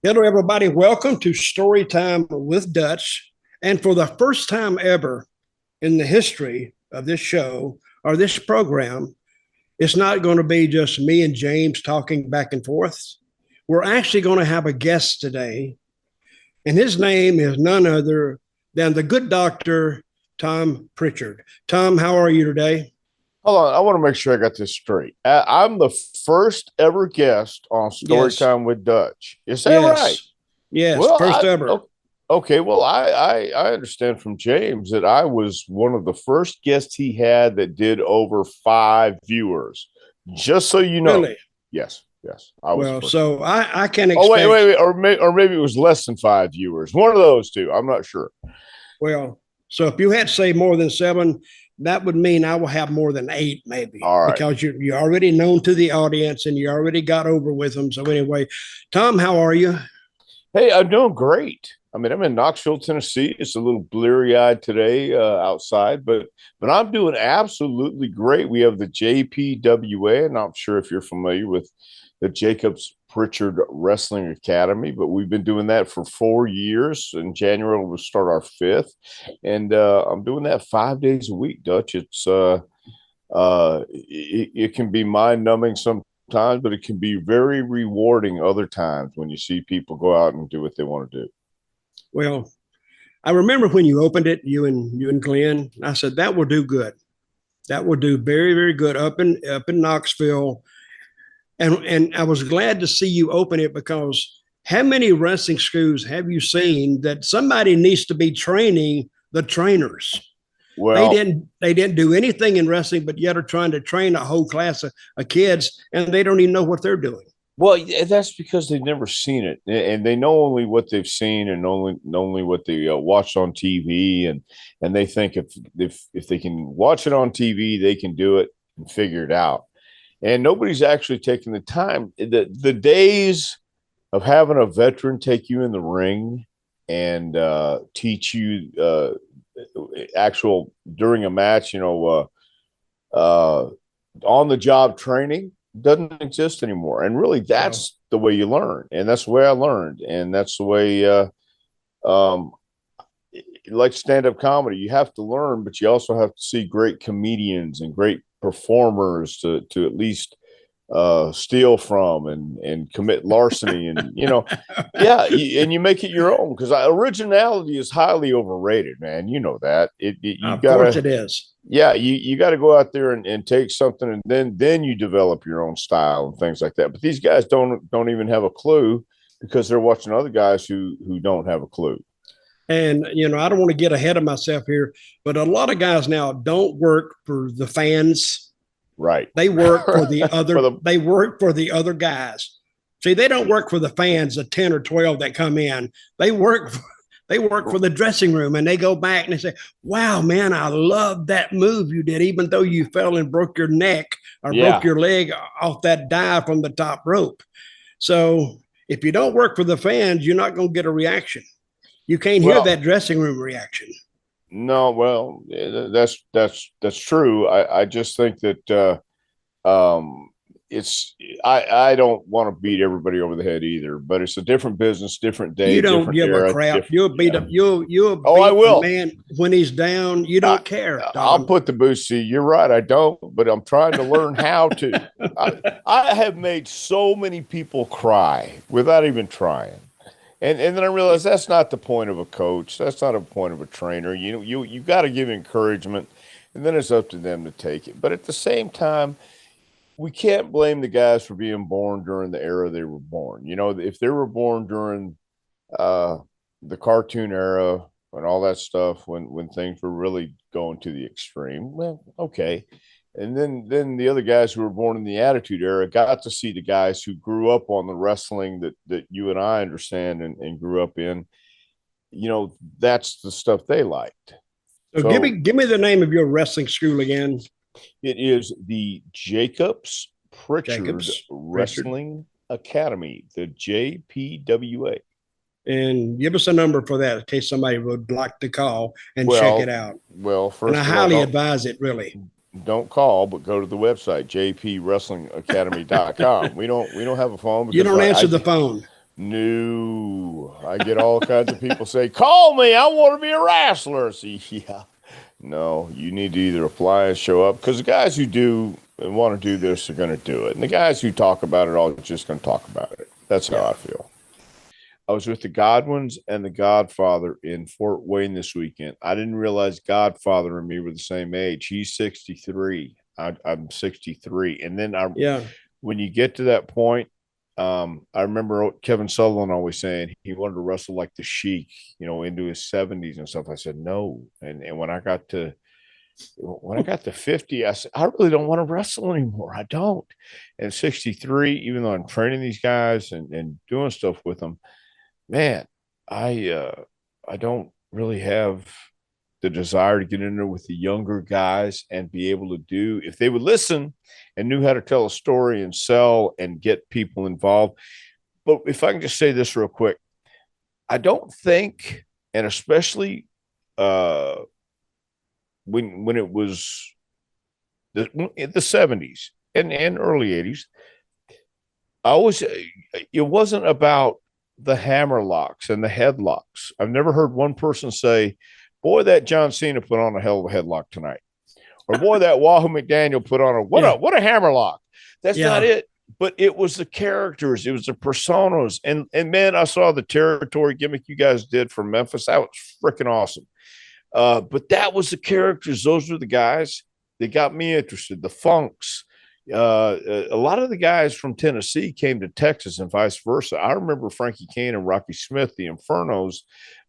Hello, everybody. Welcome to Story Time with Dutch. And for the first time ever in the history of this show or this program, it's not going to be just me and James talking back and forth. We're actually going to have a guest today, and his name is none other than the good Dr. Tom Prichard. Tom, how are you today? Hold on, I want to make sure I got this straight. I'm the first ever guest on Yes. Storytime with Dutch. Is that right? Yes. Yes. Well, First ever. okay. Well, I understand from James that I was one of the first guests he had that did over 5 viewers. Just so you know. Really? Yes, I was. Well, so I can Oh, expect. wait, or maybe it was less than 5 viewers. One of those two. I'm not sure. Well, so if you had to say more than seven, that would mean I will have more than eight, maybe, All right. because you're already known to the audience and you already got over with them. So anyway, Tom, how are you? Hey, I'm doing great. I mean, I'm in Knoxville, Tennessee. It's a little bleary-eyed today outside, but I'm doing absolutely great. We have the JPWA, and I'm sure if you're familiar with the Jacobs Prichard Wrestling Academy, but we've been doing that for 4 years. In January, we'll start our fifth, and I'm doing that 5 days a week, Dutch. It can be mind-numbing sometimes, but it can be very rewarding other times when you see people go out and do what they want to do. Well, I remember when you opened it, you and Glenn. I said that will do good. That will do very, very good up in Knoxville. And I was glad to see you open it, because how many wrestling schools have you seen that somebody needs to be training the trainers? Well, They didn't do anything in wrestling, but yet are trying to train a whole class of kids, and they don't even know what they're doing. well, that's because they've never seen it, and they know only what they've seen and only what they watched on TV, and they think if they can watch it on TV, they can do it and figure it out. And nobody's actually taking the time. The days of having a veteran take you in the ring and teach you actual during a match, on the job training doesn't exist anymore. And really, that's the way you learn, and that's the way I learned, and that's the way. Um, like stand-up comedy, you have to learn, but you also have to see great comedians and great performers to at least steal from and commit larceny, and yeah, and you make it your own, because originality is highly overrated, man. You know that you Of course gotta, it is. yeah, you got to go out there and take something, and then you develop your own style and things like that. But these guys don't even have a clue, because they're watching other guys who don't have a clue. And I don't want to get ahead of myself here, but a lot of guys now don't work for the fans. Right. They work for the other. For the They work for the other guys. See, they don't work for the fans, the 10 or 12 that come in. They work. They work for the dressing room, and they go back and they say, "Wow, man, I love that move you did, even though you fell and broke your neck or broke Yeah. your leg off that dive from the top rope." So if you don't work for the fans, you're not going to get a reaction. You can't hear Well, that dressing room reaction. no, well, that's true. I just think that it's I don't want to beat everybody over the head either, but it's a different business, different day, You don't different give a era, crap. different. You'll beat Yeah. up. You'll Oh, I beat a will. man when he's down. You I, don't care, I'll Tom. put the boost. See, you're right. I don't, but I'm trying to learn how to. I have made so many people cry without even trying. And then I realized that's not the point of a coach. That's not a point of a trainer. You got to give encouragement, and then it's up to them to take it. But at the same time, we can't blame the guys for being born during the era they were born. If they were born during uh, the cartoon era and all that stuff, when things were really going to the extreme, well, okay. And then the other guys who were born in the Attitude Era got to see the guys who grew up on the wrestling that you and I understand and grew up in. That's the stuff they liked. So give me So give me the name of your wrestling school again. it is the Jacobs Prichard Jacobs Prichard. Wrestling Academy, the JPWA. And give us a number for that in case somebody would like to call and check it Well, out. well, And I first of all, highly advise it, really. don't call, but go to the website jpwrestlingacademy.com. We don't have a phone You because don't answer I the phone. No, I get all kinds of people say, call me, I want to be a wrestler. See, yeah, no, you need to either apply and show up, because the guys who do and want to do this are going to do it. And the guys who talk about it all are just going to talk about it. That's how I feel. I was with the Godwins and the Godfather in Fort Wayne this weekend. I didn't realize Godfather and me were the same age. He's 63. I'm 63. And then when you get to that point, I remember Kevin Sutherland always saying he wanted to wrestle like the Sheik, into his 70s and stuff. I said no. And when I got to 50, I said, I really don't want to wrestle anymore. I don't. And 63, even though I'm training these guys and doing stuff with them, man, I don't really have the desire to get in there with the younger guys and be able to do, if they would listen and knew how to tell a story and sell and get people involved. But if I can just say this real quick, I don't think, and especially when it was the 70s and early 80s, it wasn't about the hammer locks and the headlocks. I've never heard one person say, boy, that John Cena put on a hell of a headlock tonight. Or boy, that Wahoo McDaniel put on what a hammer lock. That's not it. But it was the characters, it was the personas. And man, I saw the territory gimmick you guys did for Memphis. That was freaking awesome. But that was the characters. Those were the guys that got me interested. The Funks. A lot of the guys from Tennessee came to Texas and vice versa. I remember Frankie Kane and Rocky Smith, the Infernos,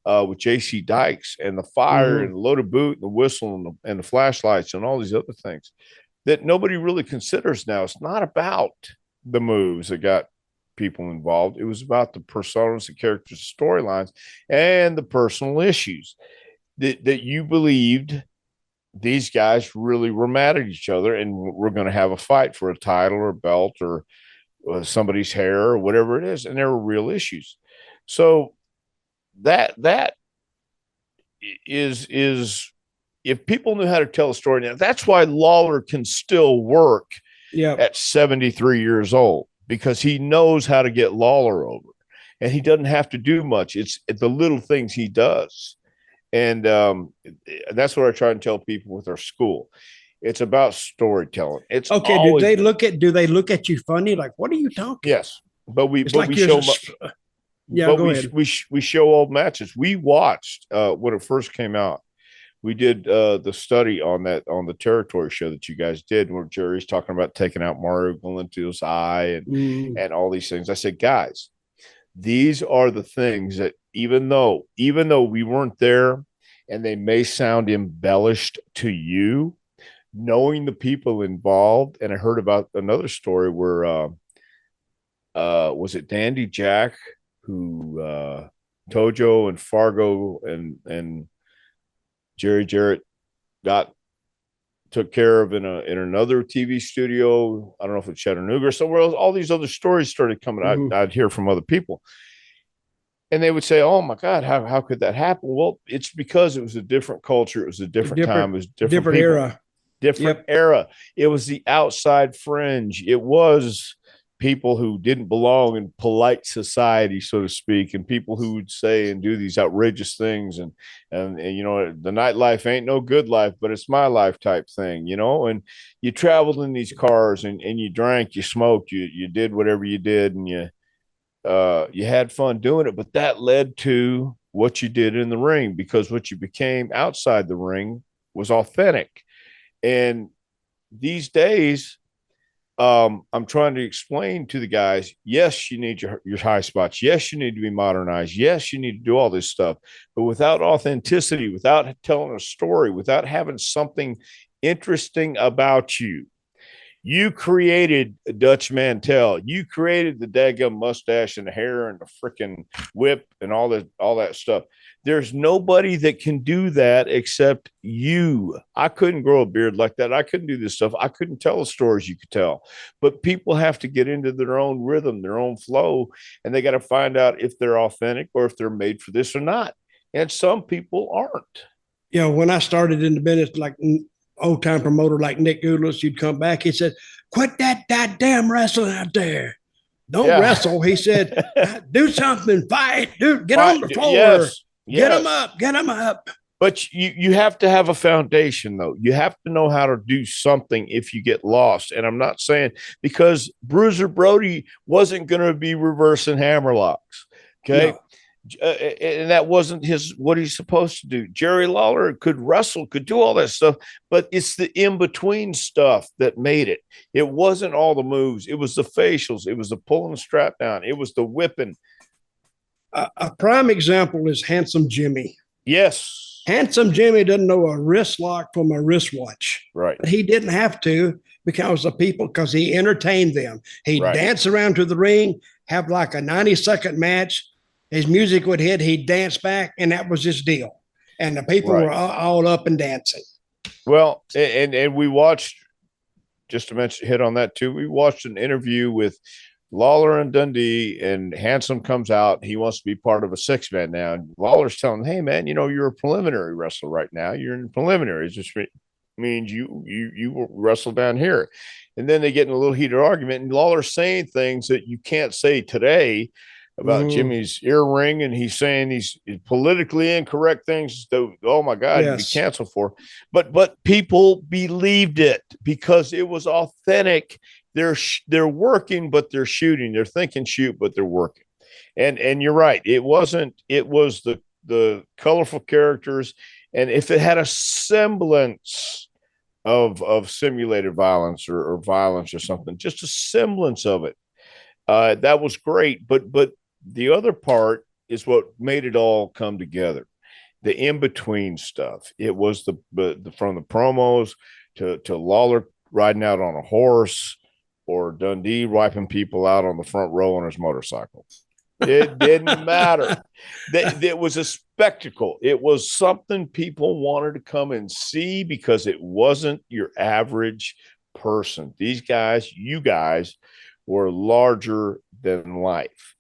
with J.C. Dykes and the fire and the loaded boot and the whistle and the flashlights and all these other things that nobody really considers now. It's not about the moves that got people involved. It was about the personas, the characters, the storylines, and the personal issues that you believed these guys really were mad at each other and we're going to have a fight for a title or a belt or somebody's hair or whatever it is. And there were real issues. So that is if people knew how to tell a story now, that's why Lawler can still work at 73 years old, because he knows how to get Lawler over and he doesn't have to do much. It's the little things he does. And that's what I try and tell people with our school. It's about storytelling. It's okay. Do they look at you funny? Like, what are you talking? Yes, but we show. Go ahead. We show old matches. We watched when it first came out. We did the study on the territory show that you guys did, where Jerry's talking about taking out Mario Galante's eye and all these things. I said, guys, these are the things that even though we weren't there and they may sound embellished to you, knowing the people involved. And I heard about another story where was it Dandy Jack who Tojo and Fargo and Jerry Jarrett took care of in another TV studio. I don't know if it's Chattanooga or somewhere else. All these other stories started coming. I'd hear from other people. And they would say, oh my God, how could that happen? Well, it's because it was a different culture. It was a different time. It was different era. Different era. It was the outside fringe. It was people who didn't belong in polite society, so to speak, and people who would say and do these outrageous things. And the nightlife ain't no good life, but it's my life type thing, and you traveled in these cars and you drank, you smoked, you did whatever you did, and you had fun doing it. But that led to what you did in the ring, because what you became outside the ring was authentic. And these days, I'm trying to explain to the guys, yes, you need your high spots. Yes, you need to be modernized. Yes, you need to do all this stuff. But without authenticity, without telling a story, without having something interesting about you, you created Dutch Mantell. You created the daggum mustache and the hair and the freaking whip and all that stuff. There's nobody that can do that except you. I couldn't grow a beard like that. I couldn't do this stuff. I couldn't tell the stories you could tell. But people have to get into their own rhythm, their own flow, and they got to find out if they're authentic or if they're made for this or not. And some people aren't. When I started in the business, like old time promoter like Nick Goodless, you'd come back. He said, "Quit that damn wrestling out there." Don't wrestle. He said, do something, fight, dude, get on the floor, yes, get them up, get them up. But you have to have a foundation, though. You have to know how to do something if you get lost. And I'm not saying because Bruiser Brody wasn't going to be reversing hammerlocks. Okay. No. And that wasn't what he's supposed to do. Jerry Lawler could wrestle, could do all that stuff, but it's the in-between stuff that made it. It wasn't all the moves. It was the facials. It was the pulling the strap down. It was the whipping. A prime example is Handsome Jimmy. Yes. Handsome Jimmy doesn't know a wrist lock from a wristwatch. Right. But he didn't have to because he entertained them. He'd dance around to the ring, have like a 90-second match. His music would hit, he'd dance back, and that was his deal. And the people were all up and dancing. Well, and we watched, just to hit on that too, we watched an interview with Lawler and Dundee, and Handsome comes out. He wants to be part of a 6-man now. And Lawler's telling him, hey, man, you're a preliminary wrestler right now. You're in preliminaries. It just means you wrestle down here. And then they get in a little heated argument, and Lawler's saying things that you can't say today about Jimmy's earring, and he's saying these politically incorrect things that, oh my God, you'd be canceled for. But people believed it because it was authentic. They're working, but they're shooting. They're thinking shoot, but they're working. And you're right. It was the colorful characters. And if it had a semblance of simulated violence or violence or something, just a semblance of it, that was great. But the other part is what made it all come together. The in-between stuff. It was the from the promos to Lawler riding out on a horse, or Dundee wiping people out on the front row on his motorcycle. It didn't matter. It was a spectacle. It was something people wanted to come and see because it wasn't your average person. These guys, you guys, were larger than life.